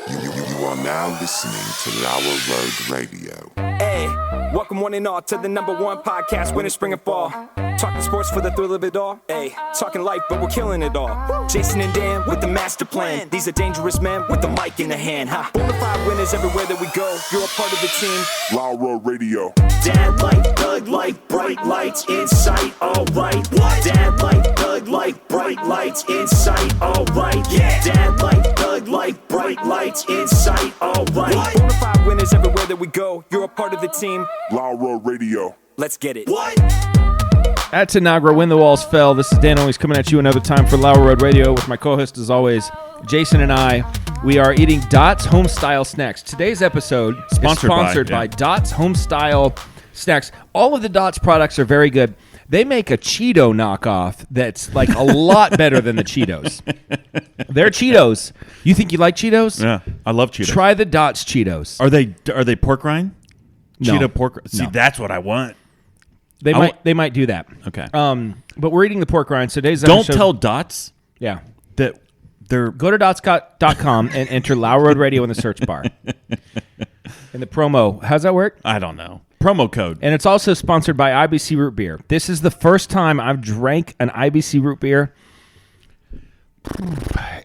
You are now listening to Lauer Radio. Hey, welcome one and all to the #1 podcast, winter, spring, and fall. Talking sports for the thrill of it all. Hey, talking life, but we're killing it all. Jason and Dan with the master plan. These are dangerous men with the mic in the hand. Bonafide winners everywhere that we go. You're a part of the team. Lauer Radio. Dad like, thug like, bright lights in sight. All right. What? Dad like, thug like, bright lights in sight. All right. Yeah. Dad like, thug like, bright lights in sight. All right. Bonafide winners everywhere that we go. You're a part of the team. Lauer Radio. Let's get it. What? At Tanagra, when the walls fell. This is Dan always coming at you another time for Lauer Road Radio with my co-host as always, Jason and I. We are eating Dots Homestyle Snacks. Today's episode is sponsored by Dots Homestyle Snacks. All of the Dots products are very good. They make a Cheeto knockoff that's like a lot better than the Cheetos. They're Cheetos. You think you like Cheetos? Yeah, I love Cheetos. Try the Dots Cheetos. Are they pork rind? No. Cheeto pork. See, No. that's what I want. They might do that. Okay. But we're eating the pork rind. So today's Don't episode, tell Dots Yeah. that they're. Go to dots.com and enter Lauer Road Radio in the search bar. And the promo, how's that work? I don't know. Promo code. And it's also sponsored by IBC Root Beer. This is the first time I've drank an IBC Root Beer.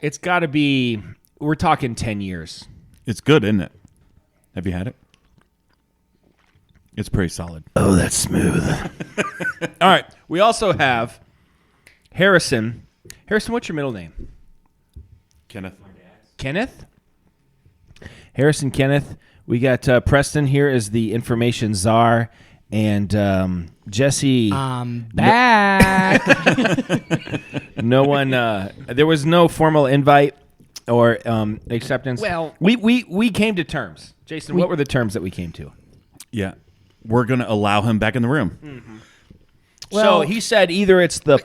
It's got to be, we're talking 10 years. It's good, isn't it? Have you had it? It's pretty solid. Oh, that's smooth. All right. We also have Harrison. Harrison, what's your middle name? Kenneth? Harrison Kenneth. We got Preston here as the information czar. And Jesse. I'm back. No one. There was no formal invite or acceptance. Well, we came to terms. Jason, what were the terms that we came to? Yeah. We're going to allow him back in the room. Mm-hmm. Well- So he said either it's the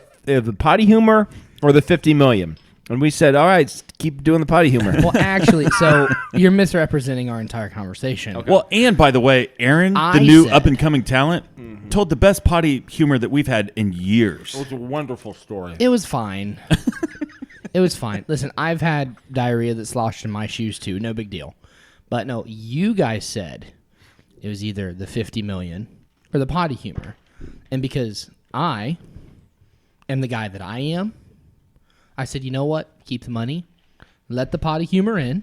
potty humor or the 50 million. And we said, all right, keep doing the potty humor. Well, actually, so you're misrepresenting our entire conversation. Okay. Well, and by the way, Aaron, I the new said- up-and-coming talent, told the best potty humor that we've had in years. It was a wonderful story. It was fine. It was fine. Listen, I've had diarrhea that sloshed in my shoes too. No big deal. But no, you guys said it was either the 50 million or the potty humor. And because I am the guy that I am, I said, you know what? Keep the money. Let the potty humor in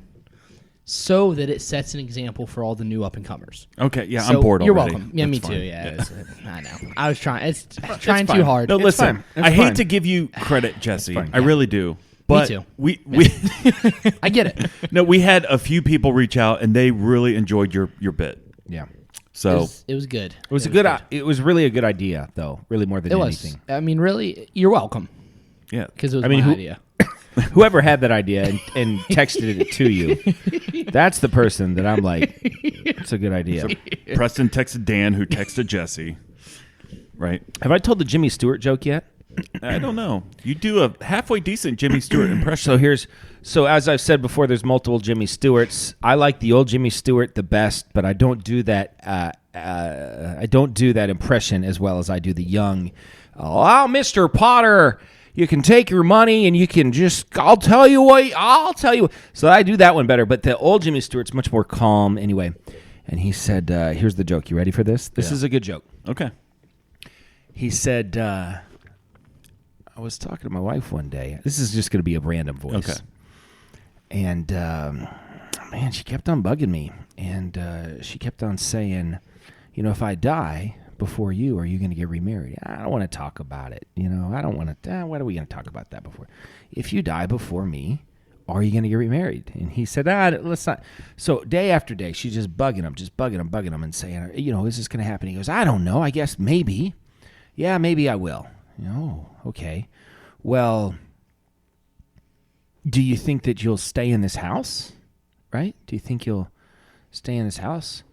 so that it sets an example for all the new up-and-comers. Okay, yeah, So I'm bored You're already. welcome. Yeah, That's me fine. too. Yeah, I know. I was trying. It's trying too hard. No, listen, fine. It's I fine. hate to give you credit, Jesse. fine. I really do. But too. We I get it. no, we had a few people reach out and they really enjoyed your bit. Yeah. So It was good. It was a good. It was really a good idea, though. Really, more than It was. anything. I mean, really, you're welcome yeah, because it was I mean, my idea. Whoever had that idea and texted it to you, that's the person that I'm like, it's a good idea. Preston texted Dan, who texted Jesse. Right? Have I told the Jimmy Stewart joke yet? I don't know. You do a halfway decent Jimmy Stewart impression. So as I've said before, there's multiple Jimmy Stewarts. I like the old Jimmy Stewart the best, but I don't do that. I don't do that impression as well as I do the young. Oh, Mr. Potter, you can take your money and you can just. I'll tell you what. So I do that one better. But the old Jimmy Stewart's much more calm anyway. And he said, "Here's the joke. You ready for this? This is a good joke." Okay. He said, I was talking to my wife one day. This is just going to be a random voice. Okay. And, man, she kept on bugging me. And she kept on saying, you know, if I die before you, are you going to get remarried? I don't want to talk about it. You know, I don't want to. What are we going to talk about that before? If you die before me, are you going to get remarried? And he said, let's not. So day after day, she's just bugging him and saying, you know, is this going to happen? He goes, I don't know. I guess maybe. Yeah, maybe I will. Oh, okay. Well, do you think that you'll stay in this house? Right? Do you think you'll stay in this house?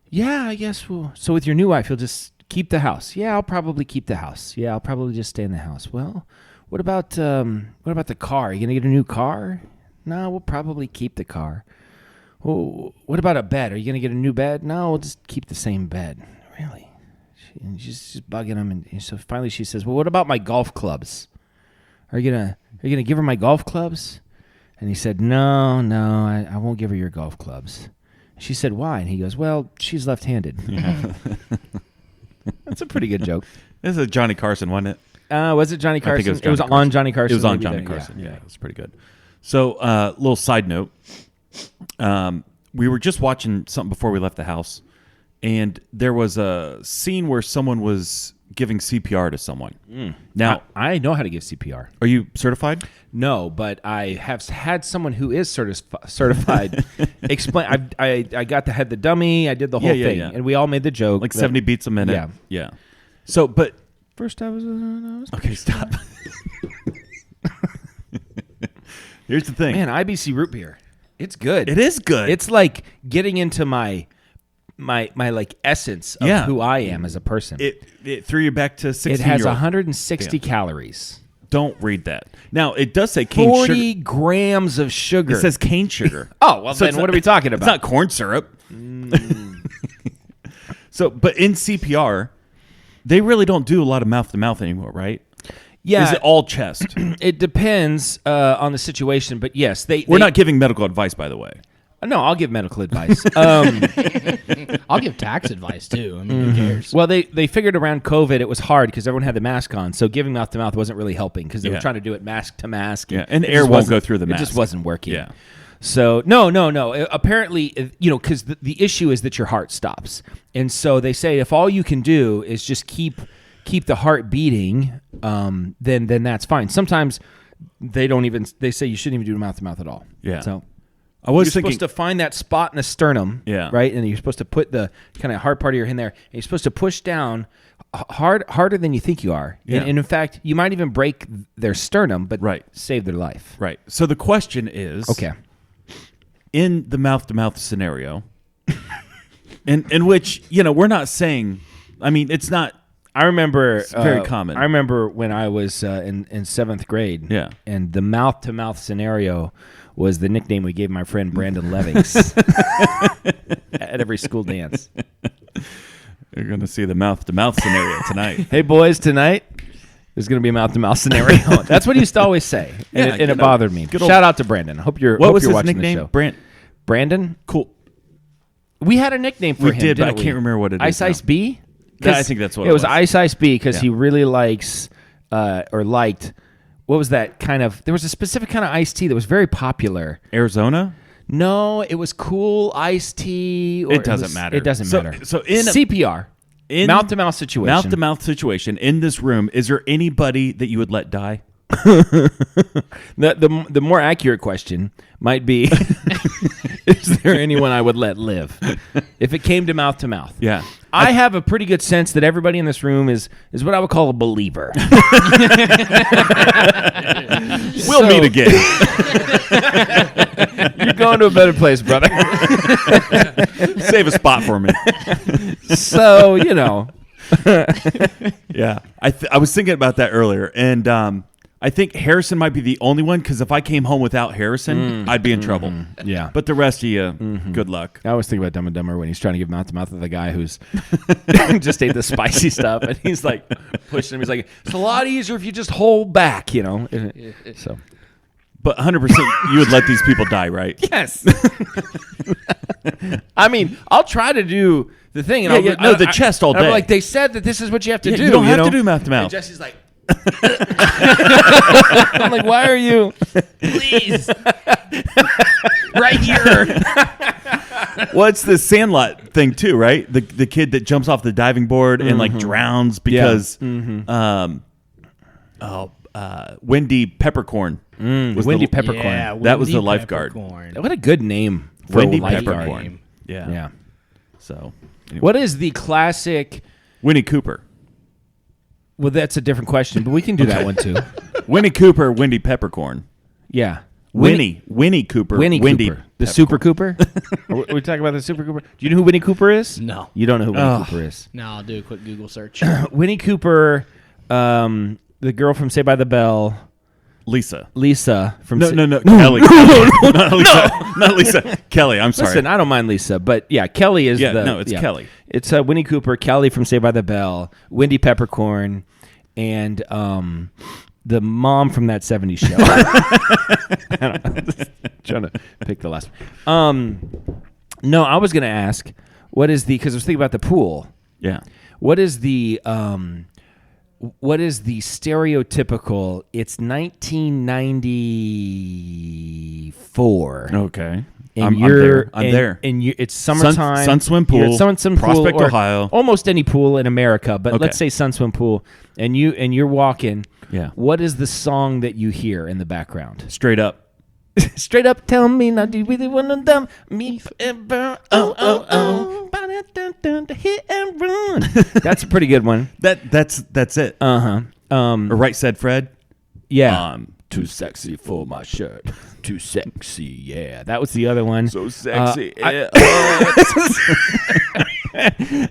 Yeah, I guess we'll. So with your new wife, you'll just keep the house. Yeah, I'll probably keep the house. Yeah, I'll probably just stay in the house. Well, what about the car? Are you gonna get a new car? No, we'll probably keep the car. Well, what about a bed? Are you gonna get a new bed? No, we'll just keep the same bed. Really? And she's just bugging him, and so finally she says, "Well, what about my golf clubs? Are you gonna give her my golf clubs?" And he said, no, I won't give her your golf clubs. She said, why? And he goes, well, she's left-handed. Yeah. That's a pretty good joke. This is Johnny Carson, wasn't it? Was it Johnny Carson? I think it was It was Johnny on Carson. Johnny Carson. It was on maybe Johnny then, Carson. Yeah, it was pretty good. So, little side note. We were just watching something before we left the house, and there was a scene where someone was giving CPR to someone. Now, I know how to give CPR. are you certified? No, but I have had someone who is certified explain. I got the head the dummy. I did the whole thing, and we all made the joke. Like 70 beats a minute. Yeah. Yeah. So, but First, I was okay, stop. Here's the thing. man, IBC Root Beer. It's good. It is good. It's like getting into my like essence of Yeah. who I am as a person. It threw you back to 16. It has 160 calories. Don't read that. Now, it does say cane 40 sugar. grams of sugar. It says cane sugar. oh, well, So then it's what not- are we talking It's about? not corn syrup. So, but in CPR, they really don't do a lot of mouth-to-mouth anymore, right? Yeah. Is it all chest? It depends on the situation, but yes, We're not giving medical advice, by the way. No, I'll give medical advice. I'll give tax advice too. I mean, who cares? Well, they figured around COVID it was hard because everyone had the mask on, so giving mouth to mouth wasn't really helping because they were Yeah. trying to do it mask to mask. Yeah, and it air just won't wasn't- go through the It mask. just wasn't working. Yeah. So no. Apparently, because the issue is that your heart stops, and so they say if all you can do is just keep the heart beating, then that's fine. Sometimes they say you shouldn't even do mouth to mouth at all. Yeah. So I was you're thinking, supposed to find that spot in the sternum, Yeah. right? And you're supposed to put the kind of hard part of your hand there, and you're supposed to push down harder than you think you are. Yeah. And in fact, you might even break their sternum, but Right. save their life. right. So the question is, Okay. in the mouth-to-mouth scenario, in which, we're not saying, I mean, it's not, I remember It's very common. I remember when I was in seventh grade. Yeah. And the mouth to mouth scenario was the nickname we gave my friend Brandon Levings at every school dance. you're going to see the mouth-to-mouth scenario tonight. Hey boys, tonight there's going to be a mouth to mouth scenario. That's what he used to always say, and, Yeah, it bothered me. good old- Shout out to Brandon. Hope you're What was his watching nickname? the show. Brandon. Cool. We had a nickname for We him. did, but didn't I can't we? remember what it is Ice now. B. Yeah, I think that's what it it was. was. Ice B because Yeah. he really likes or liked. What was that kind of? There was a specific kind of iced tea that was very popular. Arizona? No, it was cool iced tea. Or It doesn't matter. It doesn't So- matter. so in a- CPR, In mouth to mouth situation. Mouth-to-mouth situation, in this room, is there anybody that you would let die? The more accurate question might be: is there anyone I would let live if it came to mouth? Yeah. I have a pretty good sense that everybody in this room is what I would call a believer. We'll meet again. You're going to a better place, brother. Save a spot for me. So, Yeah. I was thinking about that earlier, and I think Harrison might be the only one, because if I came home without Harrison, I'd be in trouble. Yeah. But the rest of you, good luck. I always think about Dumb and Dumber when he's trying to give mouth to mouth with the guy who's just ate the spicy stuff, and he's like pushing him. He's like, it's a lot easier if you just hold back, So, But 100%, you would let these people die, right? yes. I mean, I'll try to do the thing. And Yeah, the chest all I'm day. like, they said that this is what you have to Yeah, do. you don't have to do mouth to mouth. And Jesse's like, I'm like, why are you? Please, right here. Well, it's the Sandlot thing too, right? The kid that jumps off the diving board and like drowns because, Wendy Peppercorn was Wendy the, Peppercorn. Yeah, That was Wendy the lifeguard. Peppercorn. What a good name for Wendy a lifeguard. Peppercorn. Yeah. Yeah. So, anyway. What is the classic? Winnie Cooper. Well, that's a different question, but we can do that one too. Winnie Cooper, Wendy Peppercorn. Yeah. Winnie Cooper, Winnie Wendy Cooper. The Super Cooper? Are we talking about the Super Cooper? Do you know who Winnie Cooper is? No. You don't know who Winnie Cooper is. No, I'll do a quick Google search. Winnie Cooper, the girl from Saved by the Bell, Lisa. Lisa from No, Sa- Kelly. Not Lisa. Not Lisa. Kelly, I'm sorry. Listen, I don't mind Lisa, but yeah, Kelly is Yeah, the... no, it's Kelly. It's Winnie Cooper, Kelly from Saved by the Bell, Wendy Peppercorn, and the mom from that 70s show. I don't know. Just trying to pick the last one. No, I was going to ask, what is the, because I was thinking about the pool. Yeah. What is the stereotypical, it's 1994. Okay. And I'm you're there. And it's summertime. Sun swim pool. You're at Sun swim pool, Prospect, or Ohio. Almost any pool in America, but Okay. let's say Sun swim pool, and you're walking. Yeah. What is the song that you hear in the background? Straight up. Straight up, tell me now, do you really want to dumb me forever? Oh. Hit and run. That's a pretty good one. That's it. Or Right Said Fred. Yeah. Too sexy for my shirt. Too sexy, yeah. That was the other one. So sexy.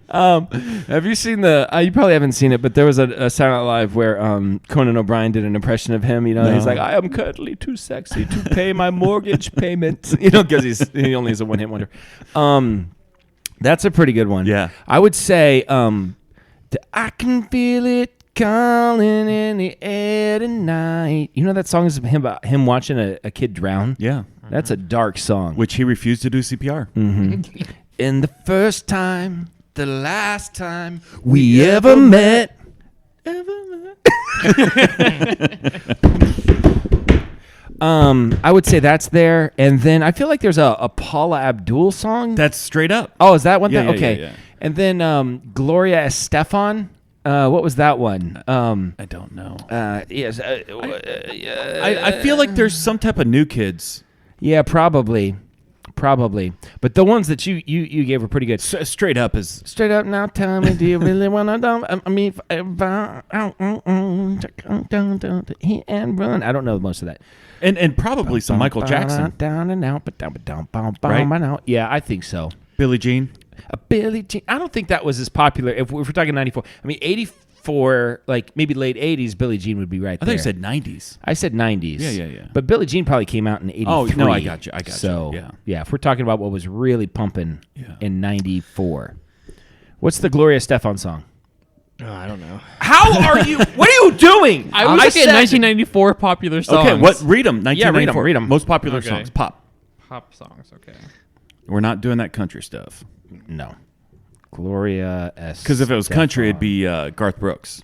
Have you seen you probably haven't seen it, but there was a Saturday Night Live where Conan O'Brien did an impression of him. No. He's like, I am currently too sexy to pay my mortgage payment. Because he only is a one-hit wonder. That's a pretty good one. Yeah. I would say I can feel it calling in the air tonight. You know that song is about him watching a kid drown? Yeah. That's a dark song. Which he refused to do CPR. Mm-hmm. In the first time, the last time we ever met. I would say that's there. And then I feel like there's a Paula Abdul song. That's Straight Up. Oh, is that one? Yeah, yeah, Okay. yeah, yeah. And then Gloria Estefan. What was that one? I don't know. Yes. I feel like there's some type of New Kids. Yeah, probably. But the ones that you gave were pretty good. Straight Up is... Straight up now, tell me, do you really want to? I mean, hit and run. I don't know most of that. And probably some Michael Jackson. Down and out, Right? Yeah, I think so. Billie Jean. Billie Jean. I don't think that was as popular. If we're talking 94, I mean 84, like maybe late 80s, Billie Jean would be right I there. thought you said 90s. I said 90s. Yeah. But Billie Jean probably came out in 83. Oh, no, I got you. So, Yeah. if we're talking about what was really pumping in 94. What's the Gloria Estefan song? Oh, I don't know. How are you? What are you doing? I was looking at 1994 popular songs. Okay, read them. 1994. read 'em. Most popular Okay. songs. Pop. Pop songs, okay. We're not doing that country stuff. No. Gloria Estefan. Because if it was country, it'd be Garth Brooks.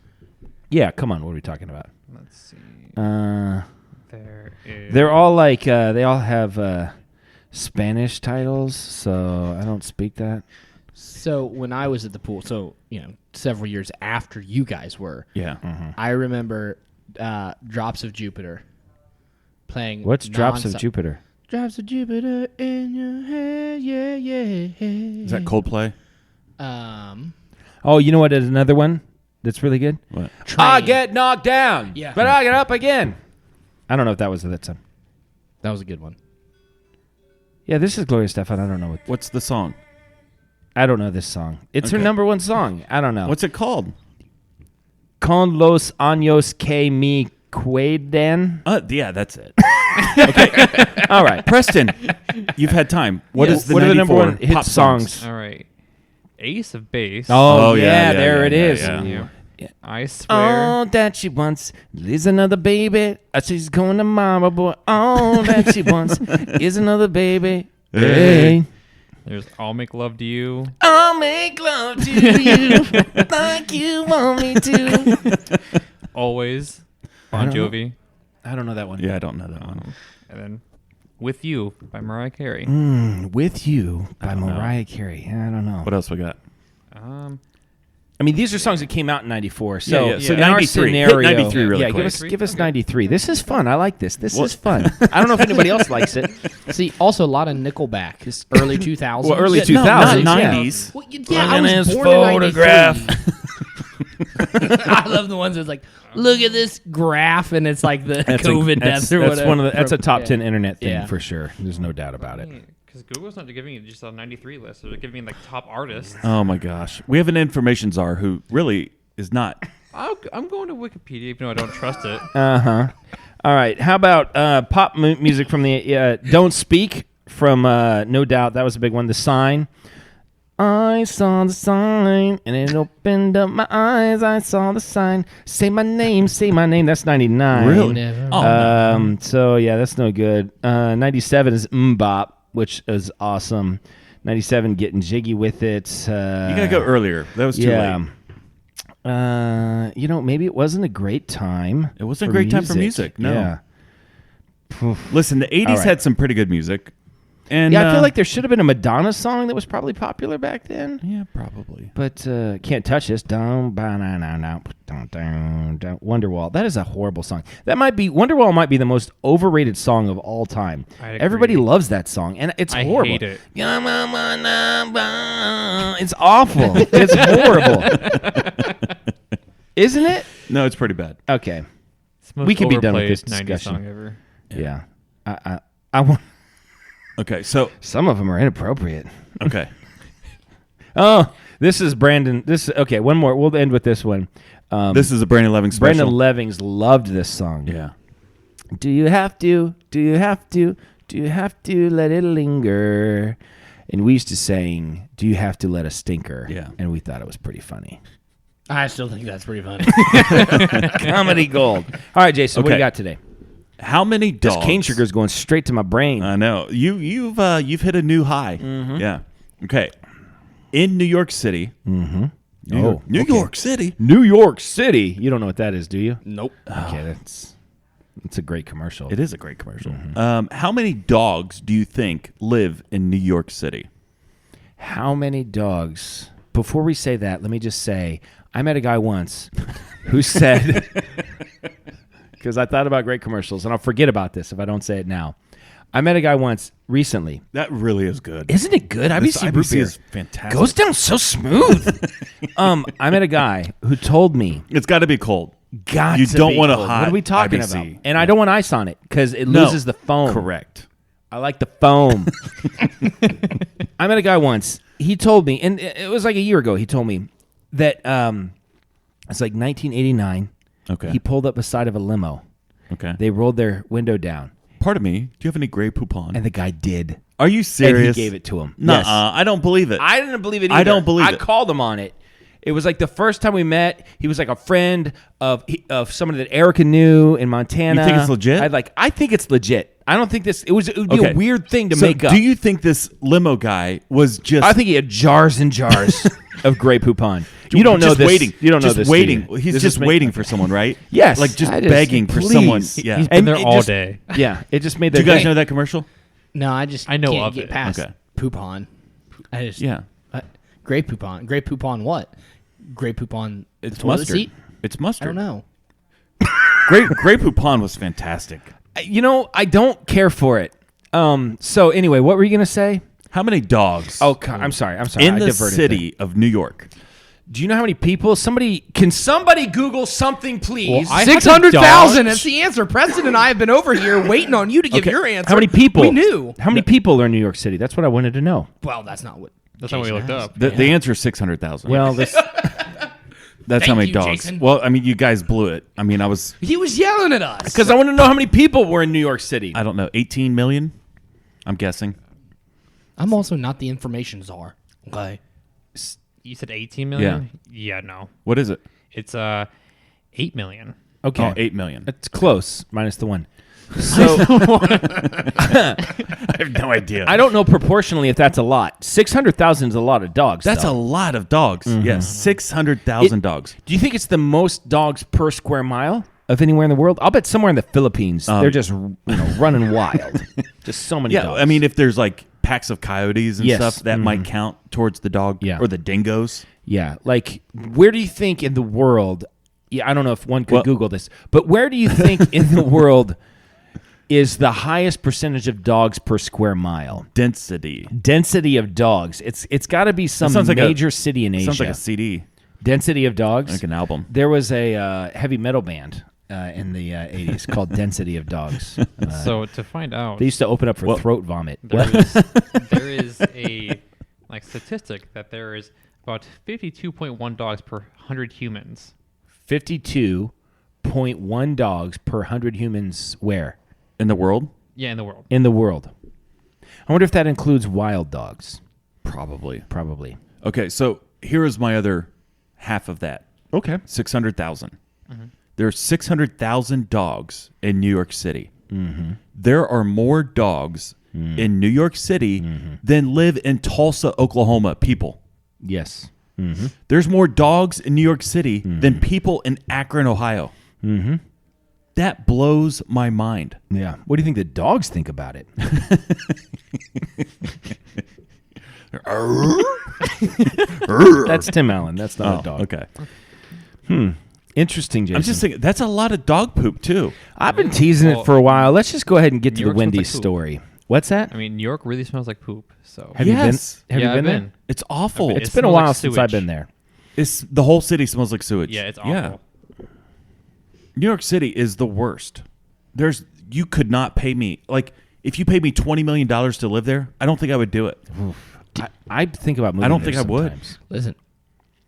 Yeah, come on. What are we talking about? Let's see. There is... They're all like, they all have Spanish titles, so I don't speak that. So when I was at the pool, several years after you guys were, Yeah. I remember Drops of Jupiter playing. What's Drops of nonstop. Jupiter? Drops of Jupiter in your head, yeah. Is that Coldplay? Oh, you know what is another one that's really good? What? I get knocked down, Yeah. but I get up again. I don't know if that was that song. That was a good one. Yeah, this is Gloria Estefan. I don't know What's the song? I don't know this song. It's her Okay. number one song. I don't know. What's it called? Con los años que me quedan? Yeah, that's it. All right. Preston, you've had time. What is the What are the number 94 one hit pop songs? All right. Ace of Base. Oh, yeah, there it is. yeah. I swear. Oh, that she wants is another baby. She's going to mama, boy. Oh, that she wants is another baby. Hey. There's I'll Make Love to You. I'll make love to you like you want me to. Always. I Bon don't know. Jovi. I don't know that one. Yeah, I don't know that one. And then With You by Mariah Carey. With You by don't know. Mariah Carey. I don't know. What else we got? I mean, these are songs that came out in 94. So, Yeah. So in our 93. Hit scenario, 93 really yeah, quick. give us 93. This is fun. I like this. This is fun. I don't know if anybody else likes it. See, also a lot of Nickelback. This early 2000s. Well, early Yeah, no, 2000s. not yeah. 90s. Well, yeah, I Look at was his born photograph. in 93. I love the ones that's like, look at this graph, and it's like the COVID deaths or that's whatever. one of the, that's a top Yeah. 10 internet thing Yeah. for sure. There's no doubt about it. Because Google's not giving you just a 93 list. They're giving you like top artists. Oh my gosh, we have an information czar who really is not. I'm going to Wikipedia even though I don't trust it. All right. How about pop music from the Don't Speak from No Doubt. That was a big one. The Sign. I saw the sign, and it opened up my eyes. I saw the sign. Say my name, say my name. That's 99. Really? Never. Oh, So, yeah, that's no good. 97 is Mbop, which is awesome. 97, Getting Jiggy with It. you gotta go earlier. That was too late. Maybe it wasn't a great time. It wasn't a great time for music. No. Yeah. Listen, the 80s All right. had some pretty good music. And Yeah, I feel like there should have been a Madonna song that was probably popular back then. yeah, probably. But Can't Touch This. Wonderwall. That is a horrible song. Wonderwall might be the most overrated song of all time. I agree. Everybody loves that song, and it's I horrible. hate it. It's awful. It's horrible. Isn't it? No, it's pretty bad. Okay. It's the most We can be done with overplayed this 90s discussion. song ever. Yeah. I want. Okay, so Some of them are inappropriate. okay. Oh, this is Brandon. Okay. One more. We'll end with this one. This is a Brandon Leving special. Brandon Levings loved this song. Yeah. Do you have to? Do you have to? Do you have to let it linger? And we used to sing, do you have to let a stinker? Yeah. And we thought it was pretty funny. I still think that's pretty funny. Comedy gold. All right, Jason, what do you Okay. got today? How many This dogs? cane sugar's going straight to my brain. I know. You've hit a new high. Mm-hmm. Yeah. Okay. In New York City. Oh, New okay. York City. New York City. You don't know what that is, do you? Nope. Okay, that's a great commercial. It is a great commercial. Mm-hmm. How many dogs do you think live in New York City? How many dogs? Before we say that, let me just say, I met a guy once who said, because I thought about great commercials, and I'll forget about this if I don't say it now. I met a guy once recently. That really is good. Isn't it good? This IBC Root Beer is fantastic. goes down so smooth. I met a guy who told me, It's got to be cold. God, You don't want a hot What are we talking IBC. about? And I don't want ice on it because it No. loses the foam. Correct. I like the foam. I met a guy once. He told me, and it was like a year ago. He told me that it's like 1989. Okay. He pulled up beside of a limo. Okay. They rolled their window down, Pardon me. Do you have any Grey Poupon? and the guy did. Are you serious? And he gave it to him. Nuh-uh. Yes. I don't believe it. I didn't believe it either. I don't believe I it. called him on it. It was like the first time we met. He was like a friend of somebody that Erica knew in Montana. You think it's legit? I think it's legit. I don't think this. It would be Okay. a weird thing to So make up. do you think this limo guy was just? I think he had jars and jars of Grey Poupon. You don't know just this. waiting. You don't know just this. waiting. do you? He's This just is ma- waiting for someone, right? Yes. Like just I just- begging for please. someone. Yeah. He's been there it all just- day. Yeah, it just made Do their you guys day. know that commercial? No, I know can't of get it. past Okay. Poupon. I just Yeah. Grey Poupon. Grey Poupon what? Grey Poupon. It's the toilet mustard. seat? It's I mustard. don't know. Grey Poupon was fantastic. I don't care for it. So anyway, what were you gonna say? How many dogs? Oh, I'm sorry. in I the diverted city of New York? there. Do you know how many people? Can somebody Google something, please? I had a 600,000. dog. That's the answer. Preston and I have been over here waiting on you to give Okay, your answer. How many people? We knew. How many people are in New York City? That's what I wanted to know. Well, that's not what. That's not what we Jason looked has. up. The answer is 600,000. Well, this. That's how Thank many you, dogs. Jason. Well, I mean, you guys blew it. I mean, I was. He was yelling at us. Because I want to know how many people were in New York City. I don't know. 18 million. I'm guessing. I'm also not the information czar. Okay. You said 18 million? Yeah, no. What is it? It's 8 million. Okay, Oh, 8 million. It's close, minus the one. So I have no idea. I don't know proportionally if that's a lot. 600,000 is a lot of dogs. That's though. a lot of dogs. Yes, 600,000 dogs. Do you think it's the most dogs per square mile of anywhere in the world? I'll bet somewhere in the Philippines they're just running wild. Just so many Yeah, dogs. I mean, if there's like packs of coyotes and Yes. stuff, that might count towards the dog. Yeah. Or the dingoes. yeah. Like, where do you think in the world? Yeah, I don't know if one could Well- Google this, but where do you think in the world is the highest percentage of dogs per square mile? Density. Density of dogs. It's got to be some sounds like a- major city in Asia. Sounds like a CD, Density of dogs. like an album. There was a heavy metal band in the 80s called Density of Dogs. So to find out, They used to open up for Well- throat vomit. there is a statistic that there is about 52.1 dogs per 100 humans. 52.1 dogs per 100 humans where? In the world? Yeah, in the world. In the world. I wonder if that includes wild dogs. Probably. Probably. Okay, so here is my other half of that. Okay. 600,000. There are 600,000 dogs in New York City. There are more dogs in New York City than live in Tulsa, Oklahoma, people. Yes. There's more dogs in New York City than people in Akron, Ohio. That blows my mind. Yeah. What do you think the dogs think about it? That's Tim Allen. That's not a dog. Okay. Interesting, Jason. I'm just thinking, that's a lot of dog poop, too. I've been teasing it for a while. Let's just go ahead and get New to the York smells Wendy's like poop. story. What's that? I mean, New York really smells like poop. So Have Yes. you been? yeah, Have you I've been been. It's awful. It It's been a smells while like since I've sewage. been there. The whole city smells like sewage. Yeah, it's awful. New York City is the worst. You could not pay me. Like, if you paid me $20 million to live there, I don't think I would do it. I think about moving. I don't there think I would. sometimes. Listen,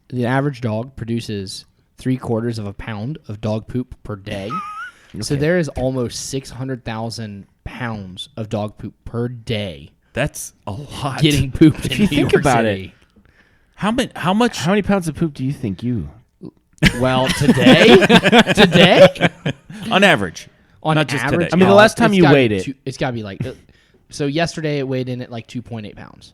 the average dog produces 3/4 of a pound of dog poop per day. So there is almost 600,000 pounds of dog poop per day That's a lot. getting pooped in you New think York about City. How much? How many pounds of poop do you think you? Well, today, On average. on Not just average, today. I mean, the last time it's you gotta weighed be it. it's got to be like. So yesterday it weighed in at like 2.8 pounds.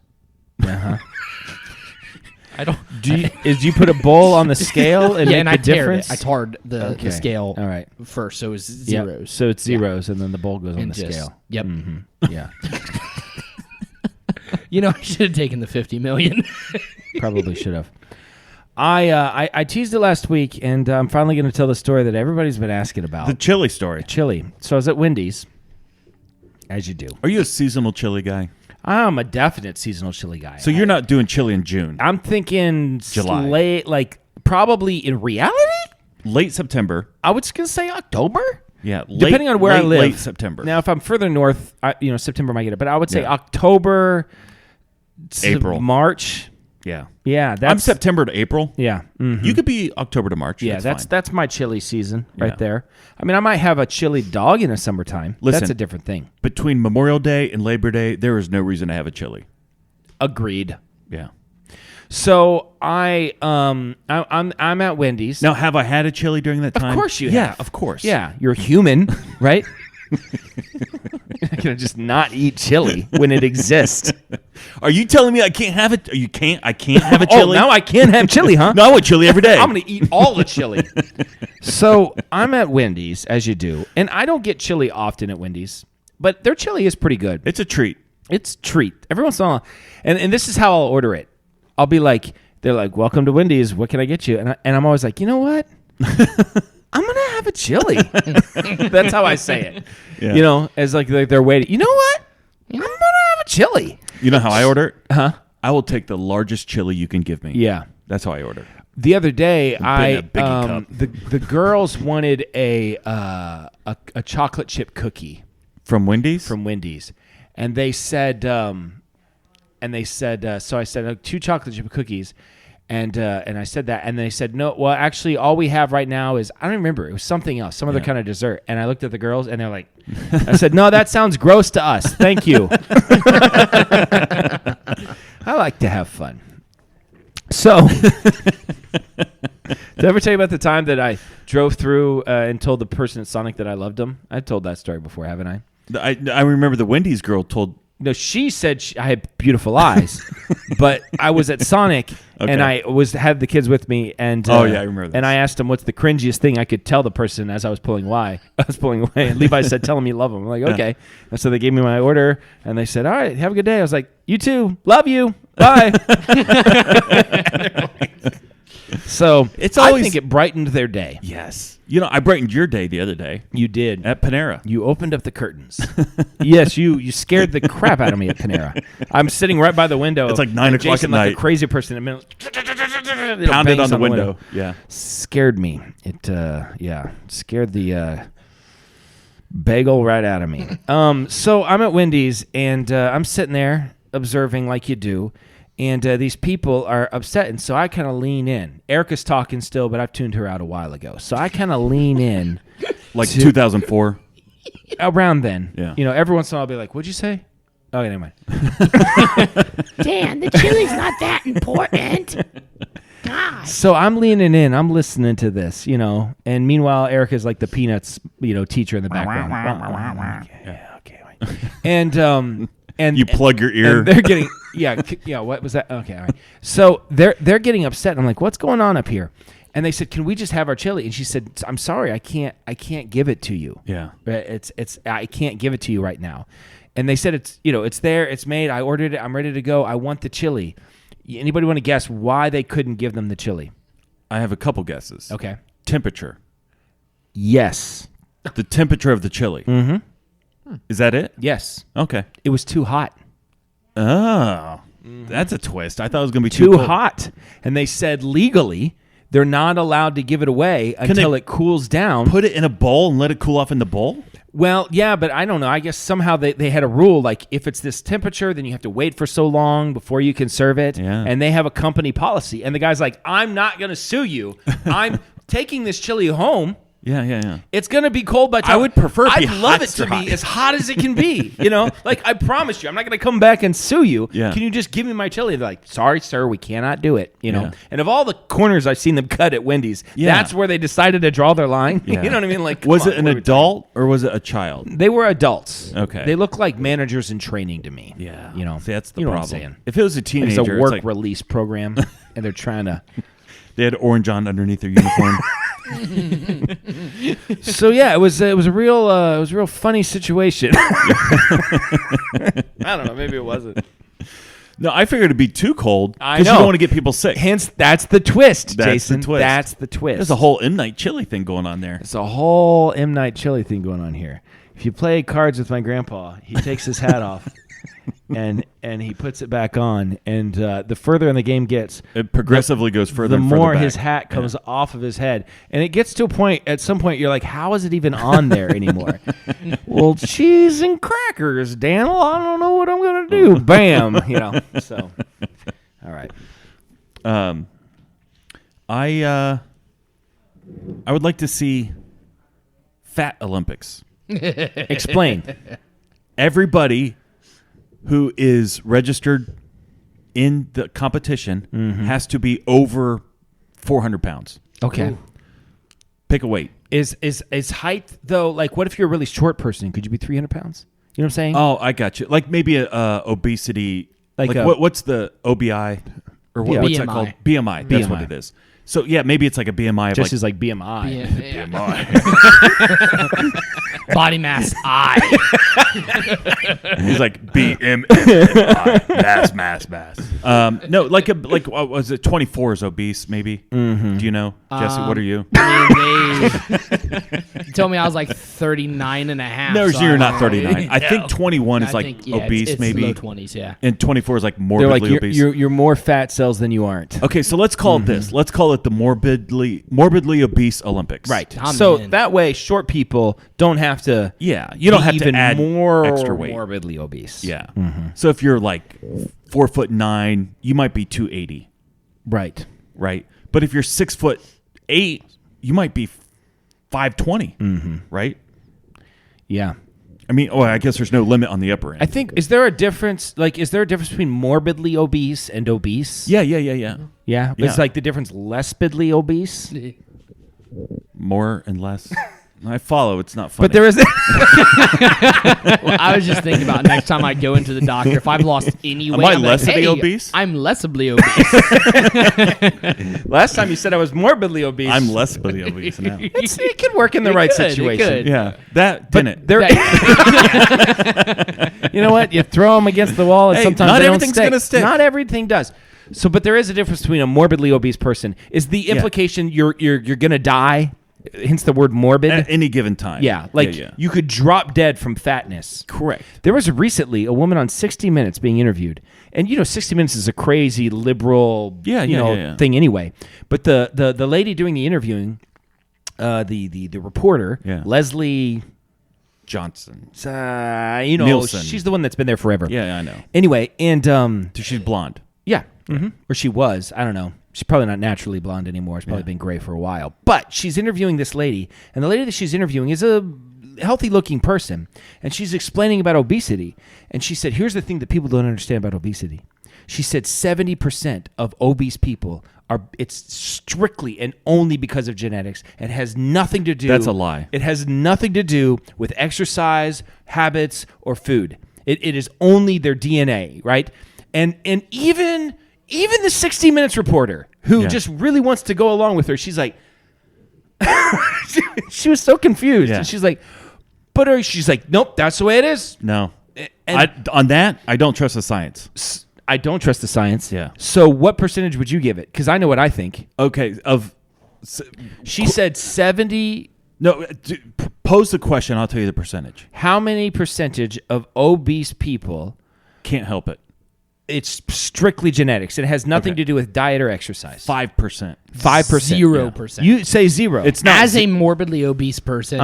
I don't. Did you put a bowl on the scale and Yeah, make and the I tared difference? it. I tarred the Okay. scale All right. first, so it was Yep. zeros. So it's zeros, and then the bowl goes on And the just- scale. Yep. Yeah. You know, I should have taken the 50 million. Probably should have. I teased it last week, and I'm finally going to tell the story that everybody's been asking about. The chili story. Chili. So I was at Wendy's, as you do. Are you a seasonal chili guy? I'm a definite seasonal chili guy. So you're not doing chili in June. I'm thinking July. late, like probably in reality, Late September. I was going to say October. Yeah. Depending on where I live. Late September. Now, if I'm further north, September might get it, but I would say Yeah. October, April. March. Yeah. Yeah, that's I'm September to April. Yeah, You could be October to March. yeah. That's fine. That's my chili season right Yeah. there. I mean, I might have a chili dog in the summertime. That's Listen. a different thing. Between Memorial Day and Labor Day, there is no reason to have a chili. Agreed. Yeah. So I'm at Wendy's. Now, have I had a chili during that time? Of course you Yeah, have. of course. Yeah, you're human, right? You're not gonna just not eat chili when it exists. Are you telling me I can't have it? I can't have a chili? Oh, now I can have chili, huh? No, I want chili every day. I'm going to eat all the chili. So I'm at Wendy's, as you do, and I don't get chili often at Wendy's, but their chili is pretty good. It's a treat. It's a treat. Every once in a while. And this is how I'll order it. I'll be like, they're like, welcome to Wendy's. What can I get you? And I'm always like, you know what? I'm going to have a chili. That's how I say it. Yeah. You know, as like they're waiting. You know what? I'm going to have a chili. You know how I order it? Huh? I will take the largest chili you can give me. Yeah. That's how I order. The other day, in a biggie cup. the girls wanted a chocolate chip cookie From Wendy's? from Wendy's, and they said, so I said 2 chocolate chip cookies, and I said that, and they said no. Well, actually, all we have right now is I don't remember. It was something else, some other kind of dessert. And I looked at the girls, and they're like, I said, no, that sounds gross to us. Thank you. I like to have fun. So, did I ever tell you about the time that I drove through and told the person at Sonic that I loved them? I told that story before, haven't I? I remember the Wendy's girl told. No, she said I had beautiful eyes, but I was at Sonic and I had the kids with me, and Oh, yeah, I remember this. And I asked them what's the cringiest thing I could tell the person as I was pulling away. And Levi said, "Tell him you love him." I'm like, okay. And so they gave me my order, and they said, "All right, have a good day." I was like, "You too, love you, bye." So It's I always- think it brightened their day. Yes. You know, I brightened your day the other day You did. at Panera. You opened up the curtains. Yes, you scared the crap out of me at Panera. I'm sitting right by the window. It's like 9 and o'clock Jason, at like night. a crazy person in the middle. Pounded bangs on the window. Yeah. Scared me. It scared the bagel right out of me. So I'm at Wendy's and I'm sitting there observing like you do. And these people are upset, and so I kind of lean in. Erica's talking still, but I've tuned her out a while ago. So I kind of lean in. Like 2004. Around then. Yeah. You know, every once in a while I'll be like, what'd you say? Okay, never mind. Dan, the chili's not that important. God. So I'm leaning in. I'm listening to this, and meanwhile, Erica's like the Peanuts, teacher in the background. Okay. And You plug your ear. and they're getting what was that? Okay, all right. So they're getting upset. And I'm like, what's going on up here? And they said, can we just have our chili? And she said, I'm sorry, I can't give it to you. Yeah. I can't give it to you right now. And they said it's there, it's made. I ordered it. I'm ready to go. I want the chili. Anybody want to guess why they couldn't give them the chili? I have a couple guesses. Okay. Temperature. Yes. The temperature of the chili. Mm-hmm. Is that it? Yes. Okay. It was too hot. Oh, that's a twist. I thought it was going to be Too too cold. hot. And they said legally they're not allowed to give it away until it cools down. Put it in a bowl and let it cool off in the bowl? Well, yeah, but I don't know. I guess somehow they had a rule, like if it's this temperature, then you have to wait for so long before you can serve it. Yeah. And they have a company policy. And the guy's like, I'm not going to sue you. I'm taking this chili home. Yeah. It's going to be cold by the time. I would prefer it be I'd love it extra to hot. be as hot as it can be. Like I promise you, I'm not going to come back and sue you. Yeah. Can you just give me my chili? They're like, sorry, sir, we cannot do it. Yeah. And of all the corners I've seen them cut at Wendy's, Yeah. that's where they decided to draw their line. Yeah. You know what I mean? Like, Was come it on, an what are we adult or was it a child? They were adults. Okay. They look like managers in training to me. Yeah. You know. See, that's the you know problem. What I'm saying. If it was a It's teenager, a work like release program, and they're trying to. they had orange on underneath their uniform. So yeah, it was a real funny situation. I don't know. Maybe it wasn't. No, I figured it'd be too cold I because you know. don't want to get people sick. Hence, that's the twist, That's Jason. the twist. That's the twist. There's a whole M. Night Chili thing going on there. It's a whole M. Night Chili thing going on here. If you play cards with my grandpa, he takes his hat off and he puts it back on. And the further in the game gets, It progressively goes further the and further more back. his hat comes off of his head. And it gets to a point, at some point, you're like, how is it even on there anymore? Well, cheese and crackers, Dan. Well, I don't know what I'm going to do. Bam. So, all right. I would like to see Fat Olympics. Explain. Everybody who is registered in the competition has to be over 400 pounds. Okay. Pick a weight. Is height, though, like, what if you're a really short person? Could you be 300 pounds? You know what I'm saying? Oh, I got you. Like maybe a obesity. Like a- what's the OBI or Yeah. what's that BMI. called? BMI. That's what BMI. it is. So yeah, maybe it's like a BMI of Just like as like BMI. Body mass I. he's like BMI mass. No, like what was it 24 is obese maybe? Do you know, Jesse? What are you? They told me I was like 39 and a half. No, so you're I not don't know. 39. I think 21 is I like think, yeah, obese it's maybe, low 20s, yeah. and 24 is like They're morbidly like, obese. you're more fat cells than you aren't. Okay, so let's call it this. Let's call it the morbidly obese Olympics. Right. I'm So in. that way, short people don't have to. Yeah, you don't be have to even add more extra weight. morbidly obese. Yeah. So if you're like 4'9", you might be 280, Right. right? But if you're 6'8", you might be 520, right? Yeah. I mean, I guess there's no limit on the upper end. I think is there a difference? Like, is there a difference between morbidly obese and obese? Yeah. Yeah. Yeah. It's like the difference less-bidly obese. More and less. I follow. It's not funny. But there is. Well, I was just thinking about next time I go into the doctor, if I've lost any weight, I I'm lessably like, hey, obese? I'm lessably obese. Last time you said I was morbidly obese. I'm less obese now. It could work in the right could, it situation. could. Yeah, that didn't. There, you know what? You throw them against the wall, and Hey, sometimes not they don't everything's stick. gonna stick. Not everything does. So, but there is a difference between a morbidly obese person. Is the implication you're gonna die? Hence the word morbid. At any given time. Yeah, like you could drop dead from fatness. Correct. There was recently a woman on 60 Minutes being interviewed, and 60 Minutes is a crazy liberal, thing anyway. But the lady doing the interviewing, the reporter, Leslie Johnson. Nielsen. She's the one that's been there forever. Yeah, I know. Anyway, and So she's blonde. yeah, or she was. I don't know. She's probably not naturally blonde anymore. It's probably been gray for a while. But she's interviewing this lady, and the lady that she's interviewing is a healthy looking person, and she's explaining about obesity. And she said, here's the thing that people don't understand about obesity. She said 70% of obese people it's strictly and only because of genetics. It has nothing to do. That's a lie. It has nothing to do with exercise, habits, or food. It is only their DNA, right? And even the 60 Minutes reporter who just really wants to go along with her, she's like, she was so confused. Yeah. And she's like, she's like, nope, that's the way it is. No. And On that, I don't trust the science. I don't trust the science. Yeah. So what percentage would you give it? Because I know what I think. Okay. She said 70. No, pose the question. I'll tell you the percentage. How many percentage of obese people? Can't help it. It's strictly genetics. It has nothing to do with diet or exercise. 5%. 5%. 0%. You say 0. It's not As a morbidly obese person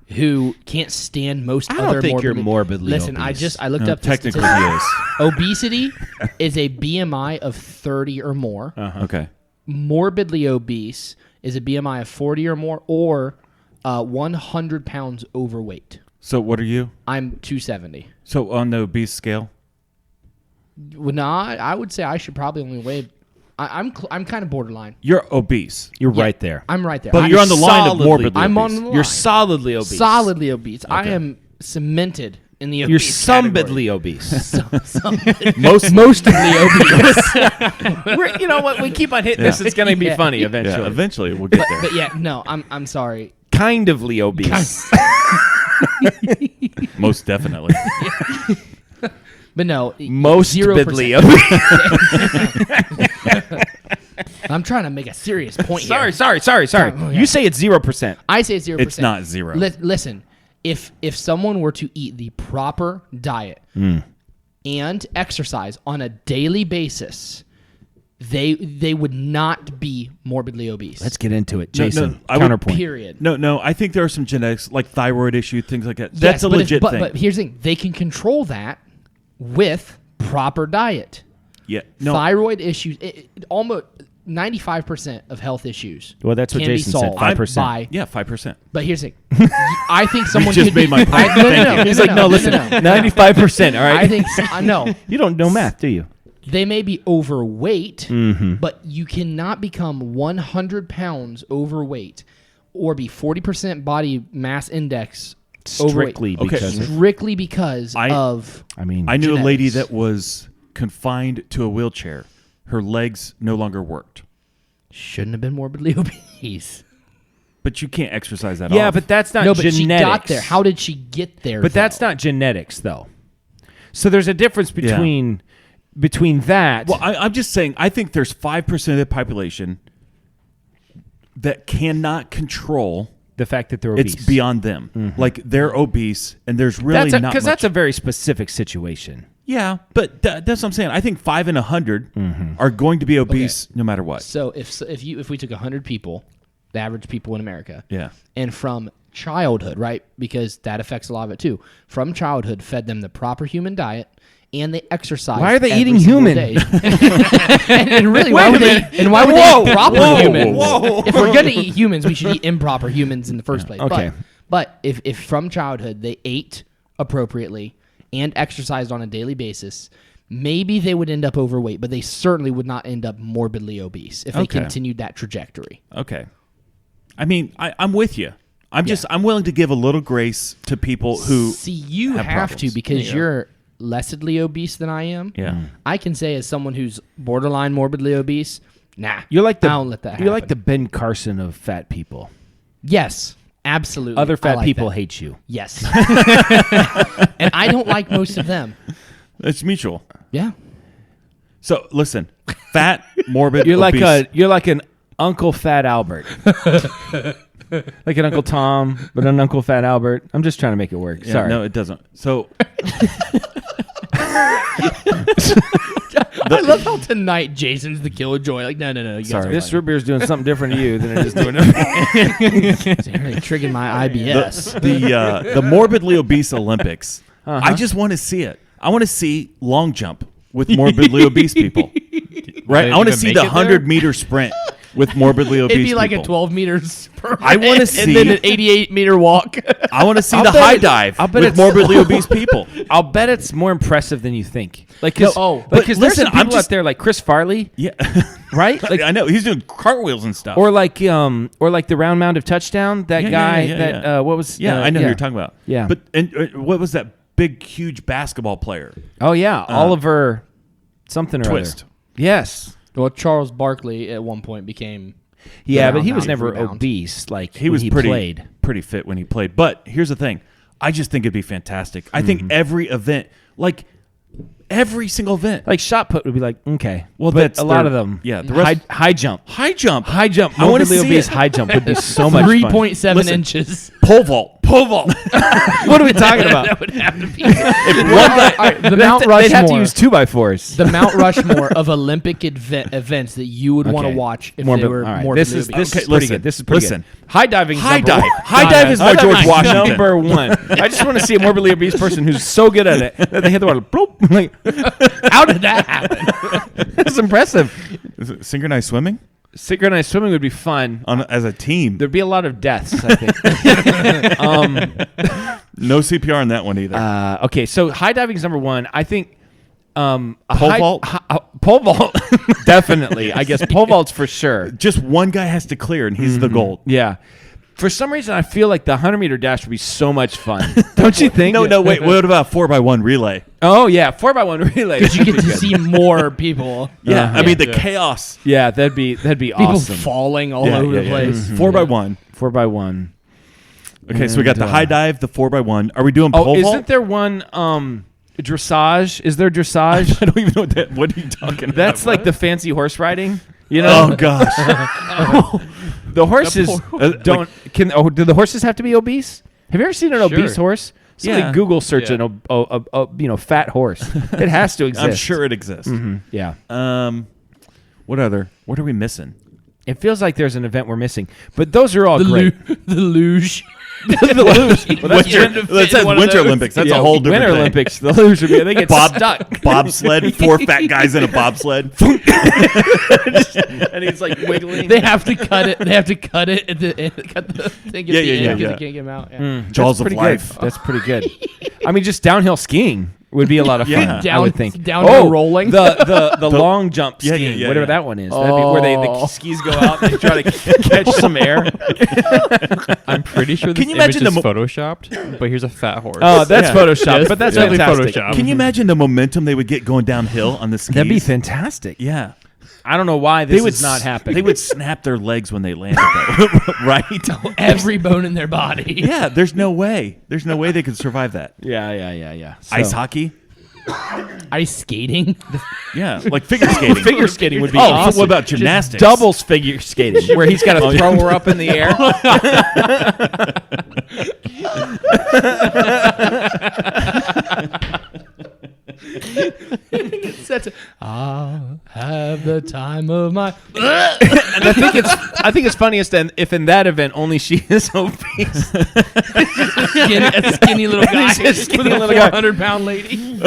who can't stand most I other don't think you're morbidly Listen, obese. I looked up the technically statistics. he is. Obesity is a BMI of 30 or more. Okay. Morbidly obese is a BMI of 40 or more, or 100 pounds overweight. So what are you? I'm 270. So on the obese scale? Well, no, I would say I should probably only weigh. I'm kind of borderline. You're obese. You're right there. I'm right there. But you're on the line of morbidly I'm obese. on the line. You're solidly obese. Solidly obese. I am cemented in the obese. You're somebidly obese. Mostly obese. You know what? We keep on hitting this. It's going to be funny eventually. Yeah, eventually we'll get there. But yeah, no, I'm sorry. Kind ofly obese. Most definitely. But no, Most 0%. bidly obese. I'm trying to make a serious point here. Sorry. Oh, yeah. You say it's 0%. I say it's 0%. It's not 0. Listen, if someone were to eat the proper diet and exercise on a daily basis, they would not be morbidly obese. Let's get into it, Jason. I would- Counterpoint. Period. No, I think there are some genetics like thyroid issue, things like that. Yes, That's a but legit thing. But here's the thing: they can control that with proper diet. yeah. No. Thyroid issues, almost 95% of health issues. Well, that's what can be Jason said, solved 5%. by. Yeah, 5%. But here's the thing: I think someone just could made my point. No, He's like, no, listen, 95%. All right. I think no. You don't know math, do you? They may be overweight, Mm-hmm. but you cannot become 100 pounds overweight or be 40% body mass index Strictly overweight. because of, Strictly because of. I mean, I knew a lady genetics. that was confined to a wheelchair. Her legs no longer worked. Shouldn't have been morbidly obese. But you can't exercise that yeah, off. but that's not No, but genetics. she got there. How did she get there? But that's though? not genetics, though. So there's a difference between that. Well, I'm just saying, I think there's 5% of the population that cannot control. the fact that they're obese. It's beyond them. Like, they're obese, and there's really not much. because that's a very specific situation. Yeah, but that's what I'm saying. I think 5 in 100 are going to be obese no matter what. So if we took 100 people, the average people in America, Yeah. and from childhood, right? Because that affects a lot of it too. From childhood, fed them the proper human diet, and they exercise. Why are they every eating single human? day. and really, why Wait a would they? minute. And why would Whoa, they eat proper whoa, humans? whoa. If we're gonna eat humans, we should eat improper humans in the first place. Okay. But if from childhood they ate appropriately and exercised on a daily basis, maybe they would end up overweight, but they certainly would not end up morbidly obese if they Okay. continued that trajectory. Okay. I mean, I'm with you. I'm willing to give a little grace to people who. See, you have have problems. to because you're lessedly obese than I am. Yeah. I can say as someone who's borderline morbidly obese, nah, You're like the I don't let that You're like happen. the Ben Carson of fat people. Yes, absolutely. Other I fat like people that. hate you. Yes, and I don't like most of them. It's mutual. Yeah, So listen, fat, morbid, You're obese. like an Uncle Fat Albert. Like an Uncle Tom, but an Uncle Fat Albert. I'm just trying to make it work. Yeah, Sorry. No, it doesn't. So I love how tonight Jason's the killjoy. Like, no. You guys Sorry. are This funny. root beer is doing something different to you than it is doing to me. It's really triggering my IBS. the morbidly obese Olympics. I just want to see it. I want to see long jump with morbidly obese people. Right? They I want to even see make the it there? 100-meter sprint with morbidly obese It'd be like a people. 12 meters per I want to minute, see. and then an 88-meter walk. I want to see I'll the bet high it- dive I'll bet with it's- morbidly obese people. I'll bet it's more impressive than you think. Like, cause, No, like, 'cause there's listen, some people I'm just- out there like Chris Farley, Yeah, right? Like, I know he's doing cartwheels and stuff. or like the round mound of touchdown. That Yeah, guy. yeah, that yeah. what was? I know who you're talking about. Yeah. but what was that big, huge basketball player? Oh yeah, Oliver, something or Twist. other. Yes. Well, Charles Barkley at one point became. Yeah, the but he was round-mound never rebound. obese. Like He when was he pretty played. pretty fit when he played. But here's the thing: I just think it'd be fantastic. I think every event, like every single event, Like shot put would be like okay. Well, but that's a lot their- of them. yeah, the rest- high jump. high jump, High jump. I want to Morbidly see obese it. high jump would be so much fun. 3.7 Listen. inches. Pole vault, pole vault. What are we talking about? That would have to be One guy, the Mount they'd have to Rushmore. use 2x4s. the Mount Rushmore of Olympic events that you would want to watch if they were all right. more. This is Okay, pretty listen, good. This is pretty listen. good. High diving. High dive. High dive is my High George diving Washington. number one. I just want to see a morbidly obese person who's so good at it that they hit the water. Bloop. Like, How did that happen? that's impressive. Is it synchronized swimming Synchronized swimming would be fun. as a team? There'd be a lot of deaths, I think. No CPR on that one either. Okay, so high diving is number one. I think Pole vault? pole vault, definitely. I guess pole vault's for sure. Just one guy has to clear, and he's the gold. Yeah. For some reason, I feel like the 100-meter dash would be so much fun. Don't you think? No, wait. What about 4x1 relay? Oh yeah, 4x1 relay. Because you get to see more people. Yeah, I mean the Yeah. chaos. Yeah, that'd be People awesome. falling all Yeah, over yeah, the yeah. place. 4x1. 4x1. Okay, so we got the And, high dive, the 4x1. Are we doing Oh, pole vault? isn't there one dressage? Is there dressage? I don't even know what that. What are you talking about? That's like the fancy horse riding. You know, Oh gosh. the horses don't. Do the horses have to be obese? Have you ever seen an obese horse? Somebody Yeah. Google search Yeah. a fat horse. It has to exist. I'm sure it exists. Yeah. What are we missing? It feels like there's an event we're missing, but those are all The, great. the luge. The luge. Well, that's That says Winter Olympics. That's a whole different Winter thing. Olympics. The luge would be. They get stuck. Bobsled. 4 fat guys in a bobsled. And he's like wiggling. They have to cut it. They have to cut it at the end. Cut the thing at Yeah, the yeah, end yeah, because yeah. they can't get him out. Yeah. Jaws That's of pretty life. good. That's pretty good. I mean, just downhill skiing would be a lot of fun. Yeah. I would think. Downhill rolling. The long jump Yeah, skiing, yeah, yeah, whatever yeah. that one is. That'd be where the Oh. skis go out and they try to catch some air. I'm pretty sure this Can you image imagine is the photoshopped, but here's a fat horse. Oh, that's Yeah. Photoshopped, Yes, but that's definitely fantastic. Photoshopped. Can you imagine the momentum they would get going downhill on the skis? That'd be fantastic. Yeah. I don't know why this is not happening. They would snap their legs when they landed, though. Right? Every bone in their body. Yeah, there's no way. There's no way they could survive that. Yeah. So- Ice hockey? Ice skating. Yeah, like figure skating. Figure skating would be Oh, awesome. what about gymnastics? Doubles figure skating, where he's got to throw her up in the air. I'll have the time of my. And I think it's funniest then if in that event only she is obese. A skinny little guy. He's a skinny with a little guy. 400-pound lady.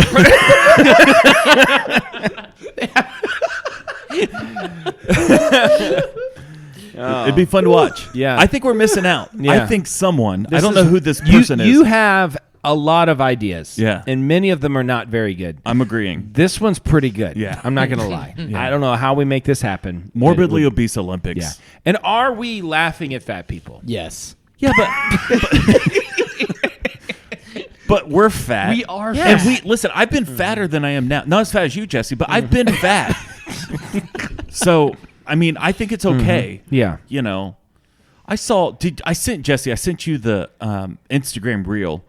It'd be fun to watch. Yeah. I think we're missing out. Yeah. I think someone. I This don't is- know who this person is. You have a lot of ideas. Yeah. And many of them are not very good. I'm agreeing. This one's pretty good. Yeah. I'm not going to lie. I don't know how we make this happen. Morbidly It would- obese Olympics. Yeah. And are we laughing at fat people? Yes. Yeah, but we're fat. We are And fat. listen, I've been fatter than I am now. Not as fat as you, Jesse, but I've been fat. So, I mean, I think it's okay. Yeah. You know, I sent you the Instagram reel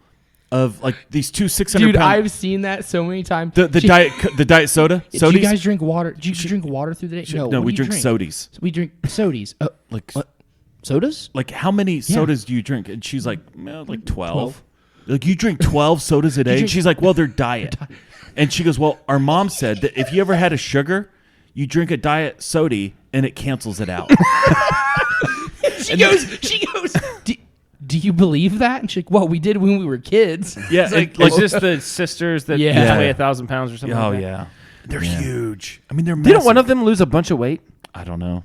of like these two 600 Dude, pound I've seen that so many times. the diet soda. Do you Sodies? guys drink water? Do you drink water through the day? No, what we do you drink sodies. We drink sodies. Like What? Sodas? like how many sodas do you drink? And she's like, like 12. Like, you drink 12 sodas a day? And drink- she's like, well, they're diet. And she goes, well, our mom said that if you ever had a sugar, you drink a diet soda and it cancels it out. She goes, do you believe that? And she's like, well, we did when we were kids. Yeah, It's like, like, is this the sisters that Yeah. weigh 1,000 pounds or something? oh like that? yeah, they're huge. I mean, they're Didn't massive. one of them lose a bunch of weight? I don't know.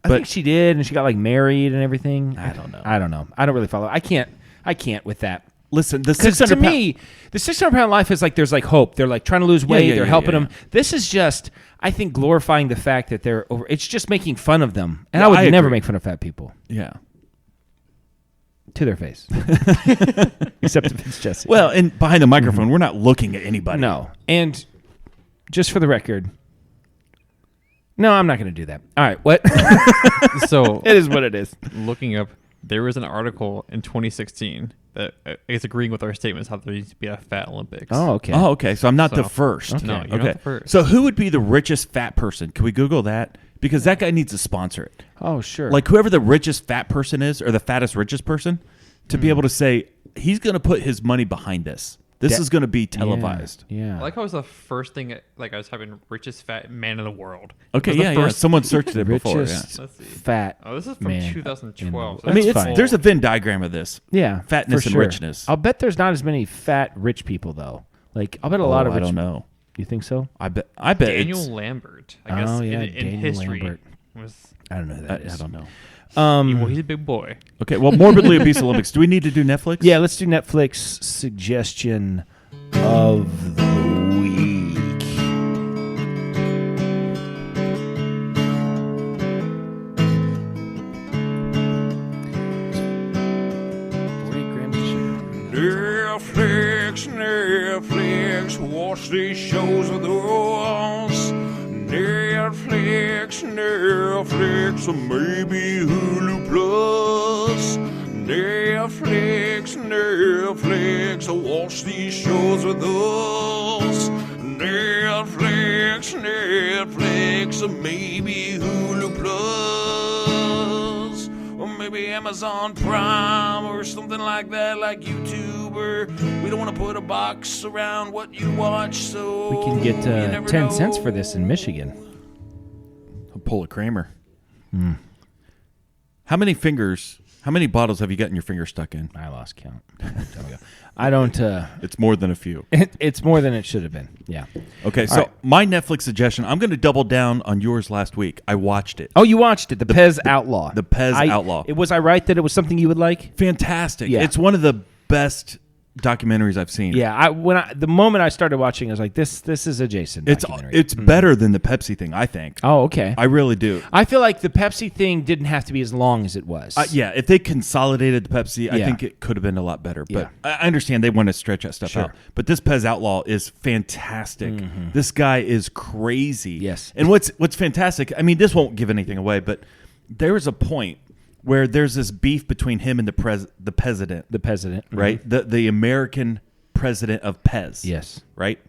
I think she did, and she got like married and everything. I don't know. I don't really follow. I can't with that. Listen, the Because 600 to me, the 600-pound life is like there's like hope. They're like trying to lose weight. They're helping them. This is just, I think, glorifying the fact that they're over. It's just making fun of them, and I would never make fun of fat people. Yeah. To their face. Except if it's Jesse. Well, and behind the microphone, we're not looking at anybody. No. And just for the record, no, I'm not going to do that. All right, what? So It is what it is. looking up, there was an article in 2016 that is agreeing with our statements how there needs to be a fat Olympics. Oh, okay. Oh, okay. So I'm not the So- first. No, you're not the first. So who would be the richest fat person? Can we Google that? Because that guy needs to sponsor it. Oh, sure. Like whoever the richest fat person is, or the fattest richest person, to be able to say he's going to put his money behind this. This is going to be televised. Yeah. I like how it was the first thing, like I was typing richest fat man in the world. Okay, It was the yeah. first- Someone searched it before. Yeah. richest Let's see. fat. Oh, this is from man 2012. in I mean, That's it's, fine. there's a Venn diagram of this. Yeah. Fatness for and sure. richness. I'll bet there's not as many fat rich people though. Like I'll bet a lot of I rich. don't know. You think so? I bet. Daniel it's, Lambert, I guess, Oh, yeah, in Daniel history Lambert. was. I don't know who that is. I don't know. Well, he's a big boy. Okay, well, morbidly obese Olympics. Do we need to do Netflix? Yeah, let's do Netflix suggestion of the week. Netflix, watch these shows with us. Netflix, or maybe Hulu Plus. Netflix, watch these shows with us. Netflix, or maybe Hulu Plus. Or maybe Amazon Prime or something like that, like YouTube. We don't want to put a box around what you watch, so We can get you never 10 know. cents for this in Michigan. A pull a Kramer. How many bottles have you gotten your finger stuck in? I lost count. a long time ago. I don't. It's more than a few. It's more than it should have been. Yeah. Okay, All so right. my Netflix suggestion, I'm going to double down on yours last week. I watched it. Oh, you watched it, the Pez Outlaw. The Pez Outlaw. Was I right that it was something you would like? Fantastic. Yeah. It's one of the best documentaries I've seen. Yeah. The moment I started watching, I was like, this is a Jason documentary. It's better than the Pepsi thing, I think. Oh, okay. I really do. I feel like the Pepsi thing didn't have to be as long as it was. Yeah, if they consolidated the Pepsi, I Yeah. think it could have been a lot better. But Yeah. I understand they want to stretch that stuff Sure. out. But this Pez Outlaw is fantastic. This guy is crazy. Yes. And what's fantastic, I mean, this won't give anything away, but there is a point where there's this beef between him and the president. The president. Right? The American president of Pez. Yes. Right?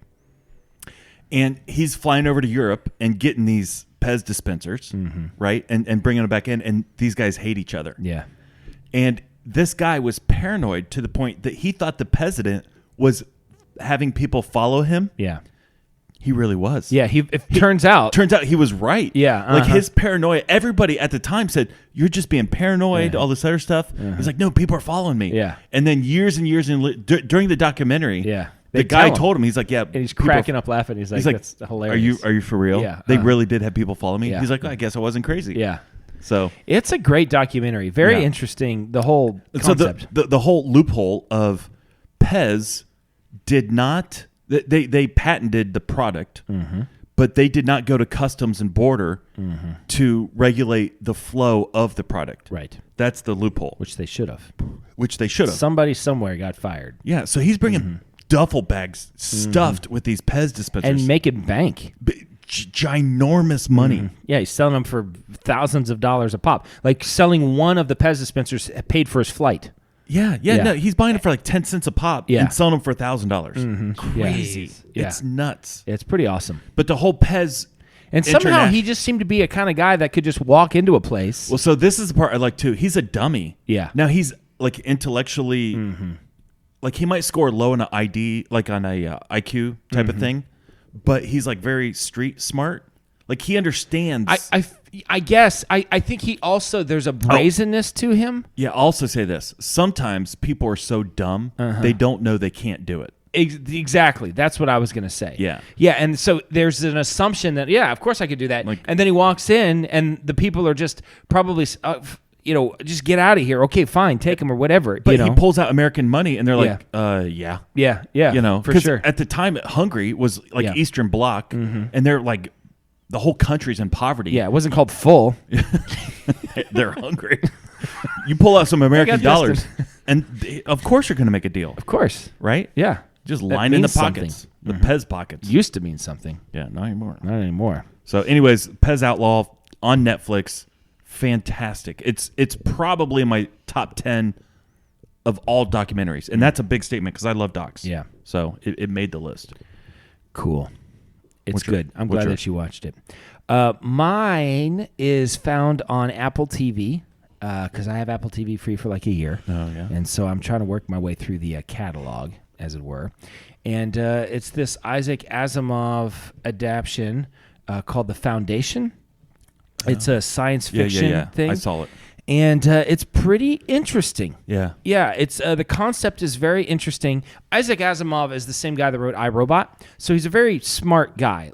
And he's flying over to Europe and getting these Pez dispensers, right? And bringing them back in. And these guys hate each other. Yeah. And this guy was paranoid to the point that he thought the president was having people follow him. Yeah. He really was. Yeah. Turns out he was right. Yeah, Like his paranoia, everybody at the time said, you're just being paranoid, all this other stuff. He's like, no, people are following me. Yeah. And then years and years during the documentary, Yeah. the They guy tell him. told him, he's like, yeah. and he's people- cracking up laughing. He's like, that's hilarious. Are you for real? Yeah. They really did have people follow me? Yeah. He's like, I guess I wasn't crazy. Yeah. So It's a great documentary. Very Yeah. interesting. The whole So concept. the whole loophole of Pez did not they patented the product, but they did not go to customs and border to regulate the flow of the product. Right. That's the loophole, Which they should have. which they should have. Somebody somewhere got fired. Yeah, so he's bringing duffel bags stuffed with these Pez dispensers And making bank. ginormous money. Yeah, he's selling them for thousands of dollars a pop. Like selling one of the Pez dispensers paid for his flight. Yeah, Yeah. no, he's buying it for like 10 cents a pop Yeah. and selling them for $1,000. Crazy. Yeah. It's nuts. It's pretty awesome. But the whole Pez And somehow Interna- he just seemed to be a kind of guy that could just walk into a place. Well, so this is the part I like too. He's a dummy. Yeah. Now he's like intellectually, like he might score low on an ID, like on a IQ type of thing, but he's like very street smart. Like he understands. I guess I think he also there's a brazenness to him. Yeah. I'll also say this: sometimes people are so dumb they don't know they can't do it. Exactly. That's what I was going to say. Yeah. Yeah. And so there's an assumption that, yeah, of course I could do that. And then he walks in and the people are just probably, just get out of here. Okay, fine. Take him or whatever. But he pulls out American money and they're like, Yeah. for sure. At the time, Hungary was like Eastern Bloc and they're like, the whole country's in poverty. Yeah. It wasn't called full. They're hungry. You pull out some American dollars and of course you're going to make a deal. Of course. Right? Yeah. Just line in the pockets, the Pez pockets. Used to mean something. Yeah, not anymore. Not anymore. So, anyways, Pez Outlaw on Netflix, fantastic. It's probably in my top 10 of all documentaries, and that's a big statement because I love docs. Yeah. So it made the list. Cool. It's What's good. I'm glad that you watched it. Mine is found on Apple TV. Because I have Apple TV free for like a year. Oh, yeah. And so I'm trying to work my way through the catalog, as it were. And it's this Isaac Asimov adaptation called The Foundation. It's a science fiction thing. I saw it. And it's pretty interesting. Yeah. Yeah, it's the concept is very interesting. Isaac Asimov is the same guy that wrote iRobot. So he's a very smart guy.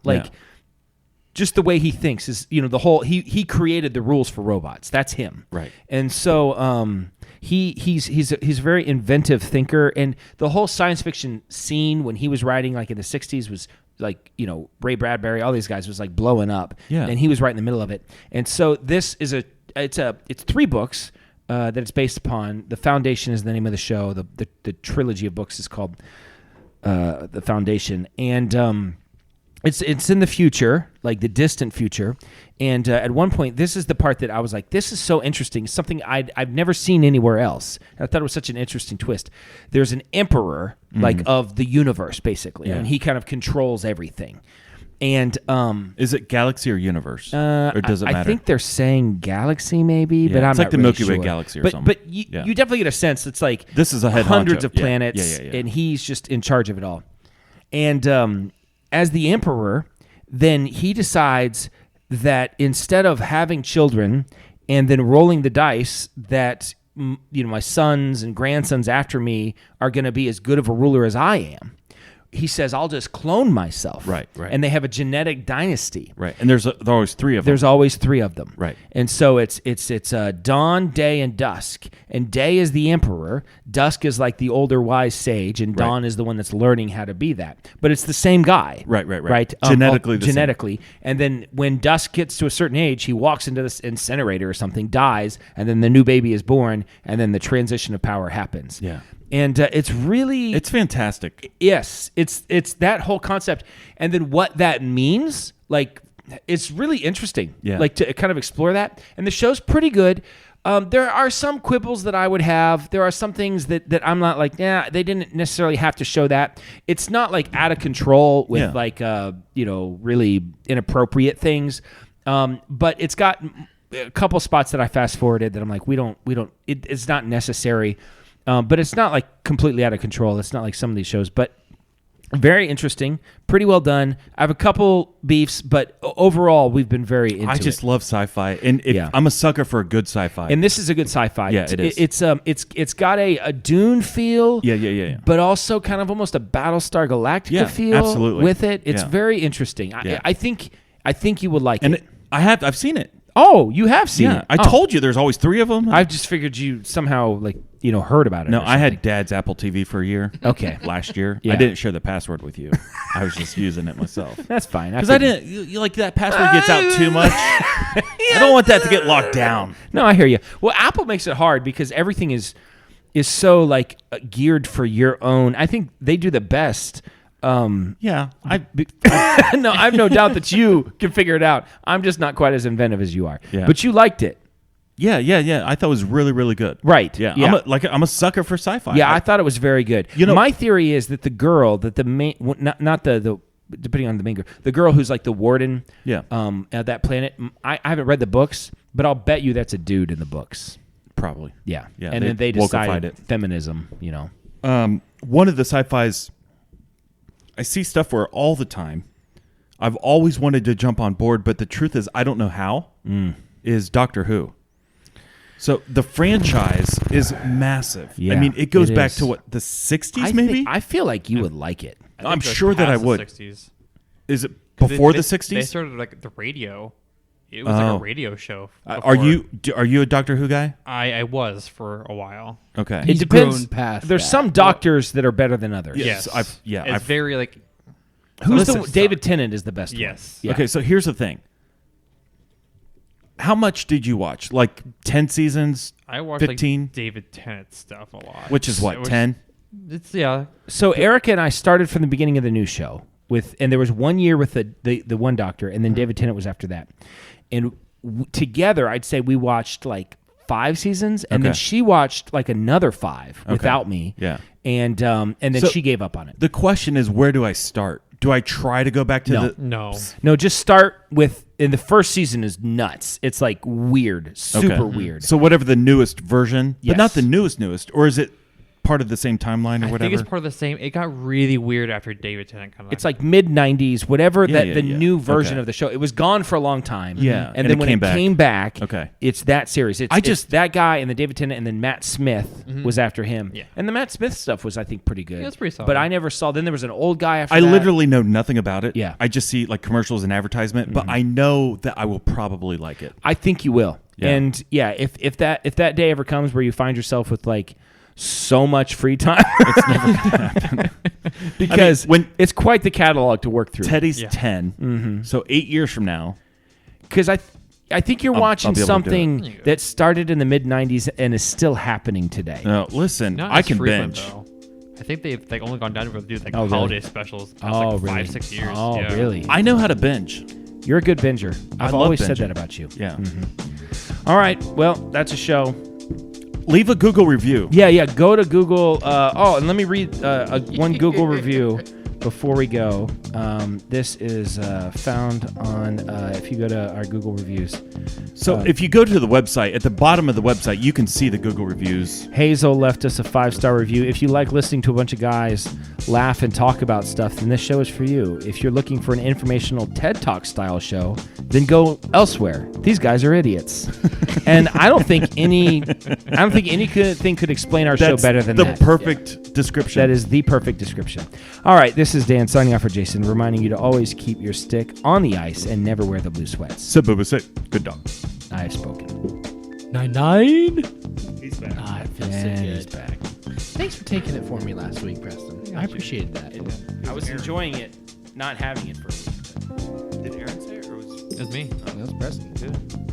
Just the way he thinks is, the whole he created the rules for robots. That's him, right? And so he's a very inventive thinker, and the whole science fiction scene when he was writing, like in the '60s, was like Ray Bradbury, all these guys was like blowing up, and he was right in the middle of it. And so this is it's 3 books that it's based upon. The Foundation is the name of the show. The trilogy of books is called The Foundation, and It's in the future, like the distant future, and at one point, this is the part that I was like, "This is so interesting." Something I've never seen anywhere else. And I thought it was such an interesting twist. There's an emperor, like of the universe, basically, and he kind of controls everything. And is it galaxy or universe, or does it matter? I think they're saying galaxy, maybe, but I'm it's not like the really Milky Way sure. galaxy or something. But you definitely get a sense it's like this is a head hundreds honcho. of planets, and he's just in charge of it all. And as the emperor, then he decides that instead of having children and then rolling the dice that my sons and grandsons after me are going to be as good of a ruler as I am, he says, I'll just clone myself. Right. And they have a genetic dynasty. Right. And there's always 3 of them. There's always 3 of them. Right. And so it's dawn, day, and dusk. And day is the emperor. Dusk is like the older wise sage, and dawn is the one that's learning how to be that. But it's the same guy. Right. Genetically. And then when dusk gets to a certain age, he walks into this incinerator or something, dies, and then the new baby is born, and then the transition of power happens. Yeah. And it's fantastic. Yes, it's that whole concept, and then what that means. Like, it's really interesting. Yeah. Like to kind of explore that, and the show's pretty good. There are some quibbles that I would have. There are some things that I'm not like, they didn't necessarily have to show that. It's not like out of control with really inappropriate things. But it's got a couple spots that I fast forwarded that I'm like, it's not necessary. But it's not like completely out of control. It's not like some of these shows, but very interesting, pretty well done. I have a couple beefs, but overall, we've been very into it. I just love sci-fi, and I'm a sucker for a good sci-fi. And this is a good sci-fi. Yeah, it is. It's got a Dune feel. Yeah. But also kind of almost a Battlestar Galactica feel. Absolutely. With it. It's very interesting. I think you would like it. I've seen it. Oh, you have seen it. I told you there's always 3 of them. I just figured you somehow heard about it. No, I had Dad's Apple TV for a year. Okay. Last year. Yeah. I didn't share the password with you. I was just using it myself. That's fine. Because I didn't, that password gets out too much. I don't want that to get locked down. No, I hear you. Well, Apple makes it hard because everything is so geared for your own. I think they do the best. Yeah. No, I have no doubt that you can figure it out. I'm just not quite as inventive as you are. Yeah. But you liked it. Yeah. I thought it was really, really good. Right. Yeah. Yeah. I'm a sucker for sci-fi. Yeah, I thought it was very good. My theory is that the girl, that the main, not the depending on the main girl, the girl who's like the warden, at that planet. I haven't read the books, but I'll bet you that's a dude in the books. Probably. Yeah. Yeah. And then they decided it. feminism. One of the sci-fis, I see stuff where all the time. I've always wanted to jump on board, but the truth is I don't know how. Is Doctor Who. So the franchise is massive. Yeah, I mean, it goes it back is. to what, the 60s maybe? I feel like you would like it. I'm think it goes sure that I past the would. 60s. Is it 'Cause before they the 60s? They started like the radio. It was like Oh. a radio show. Are you a Doctor Who guy? I was for a while. Okay. It He's depends. grown past There's that. some doctors that are better than others. Yes. It's I've very like. Who's Listen, the David Tennant is the best Yes. one. Yeah. Okay, so here's the thing. How much did you watch? Like 10 seasons? I watched 15? like David Tennant stuff a lot. Which is what, 10? It's yeah. So Erica and I started from the beginning of the new show and there was 1 year with the one doctor, and then David Tennant was after that, and together I'd say we watched like 5 seasons, and then Okay. she watched like another 5 without me. Yeah. and then So- she gave up on it. The question is, where do I start? Do I try to go back to No. the... No. No, just start with. And the first season is nuts. It's like weird, super Okay. weird. So whatever the newest version, Yes. but not the newest, or is it part of the same timeline or I whatever? think it's part of the same. It got really weird after David Tennant kind of. It's like mid '90s, whatever Yeah, the yeah. new version Okay. of the show. It was gone for a long time. Yeah, and and then it when came it back. came back, Okay. it's that series. It's that guy and the David Tennant, and then Matt Smith was after him. Yeah. And the Matt Smith stuff was, I think, pretty good. Yeah, it's pretty solid. But I never saw. Then there was an old guy after I that. literally know nothing about it. Yeah. I just see like commercials and advertisement, but I know that I will probably like it. I think you will. Yeah. And yeah, if that day ever comes where you find yourself with like so much free time, it's never gonna happen. Because when it's quite the catalog to work through. Teddy's Yeah. 10, so 8 years from now. Because I think you're I'll watching be able to do something it. that started in the mid '90s and is still happening today. No, listen, not I as can frequent, binge. Though. I think they've like only gone down to do like Oh, really? holiday specials. The past, like 5-6 years. Oh, yeah. really? I know how to binge. You're a good binger. I've love always said binging. that about you. Yeah. All right. Well, that's a show. Leave a Google review. Yeah. Go to Google. And let me read one Google review before we go. This is found on, if you go to our Google reviews. So if you go to the website, at the bottom of the website, you can see the Google reviews. Hazel left us a 5-star review. If you like listening to a bunch of guys laugh and talk about stuff, then this show is for you. If you're looking for an informational TED Talk style show, then go elsewhere. These guys are idiots. And I don't think anything could explain our show That's better than the that. perfect description. That is the perfect description. All right, this is Dan signing off for Jason, reminding you to always keep your stick on the ice and never wear the blue sweats. Sit, Bubba, sit. Good dog. I have spoken. 9-9. He's back. Ah, it feels so And good. he's back. Thanks for taking it for me last week, Preston. I appreciated that. I was enjoying it, not having it for a week. Did Aaron say it, or was It was me. That was Preston. Good.